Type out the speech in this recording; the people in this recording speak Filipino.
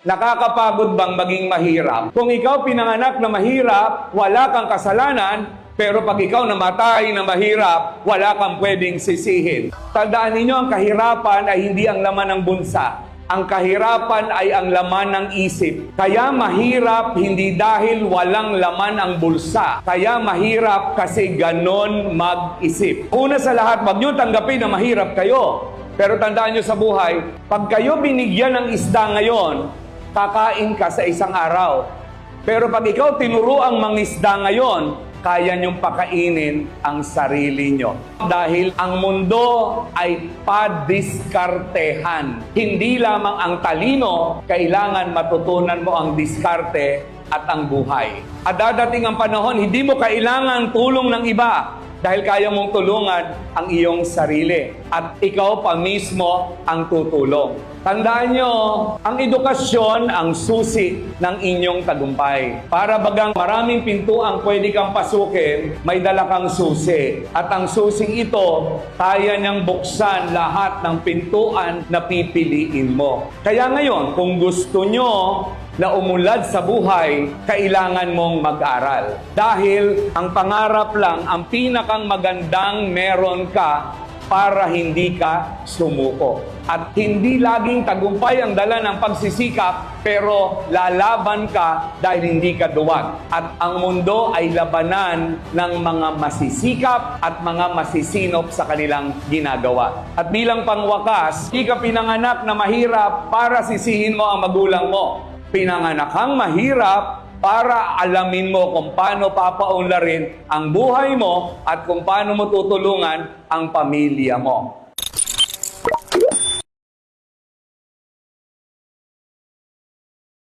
Nakakapagod bang maging mahirap? Kung ikaw pinanganak na mahirap, wala kang kasalanan, pero pag ikaw namatay na mahirap, wala kang pwedeng sisihin. Tandaan ninyo, ang kahirapan ay hindi ang laman ng bunsa. Ang kahirapan ay ang laman ng isip. Kaya mahirap hindi dahil walang laman ang bulsa. Kaya mahirap kasi ganon mag-isip. Una sa lahat, wag nyo tanggapin na mahirap kayo. Pero tandaan nyo sa buhay, pag kayo binigyan ng isda ngayon, kakain ka sa isang araw. Pero pag ikaw tinuruang mangisda ngayon, kaya niyong pakainin ang sarili niyo. Dahil ang mundo ay padiskartehan. Hindi lamang ang talino, kailangan matutunan mo ang diskarte at ang buhay. At dadating ang panahon, hindi mo kailangan tulong ng iba. Dahil kaya mong tulungan ang iyong sarili. At ikaw pa mismo ang tutulong. Tandaan nyo, ang edukasyon ang susi ng inyong tagumpay. Para bagang maraming pinto ang pwede kang pasukin, may dala kang susi. At ang susing ito, kaya niyang buksan lahat ng pintuan na pipiliin mo. Kaya ngayon, kung gusto nyo na umunlad sa buhay, kailangan mong mag-aral. Dahil ang pangarap lang, ang pinakang magandang meron ka para hindi ka sumuko. At hindi laging tagumpay ang dala ng pagsisikap, pero lalaban ka dahil hindi ka duwag. At ang mundo ay labanan ng mga masisikap at mga masisinop sa kanilang ginagawa. At bilang pangwakas, hindi ka pinanganak na mahirap para sisihin mo ang magulang mo. Pinanganak kang mahirap para alamin mo kung paano papaunlarin ang buhay mo at kung paano mo tutulungan ang pamilya mo.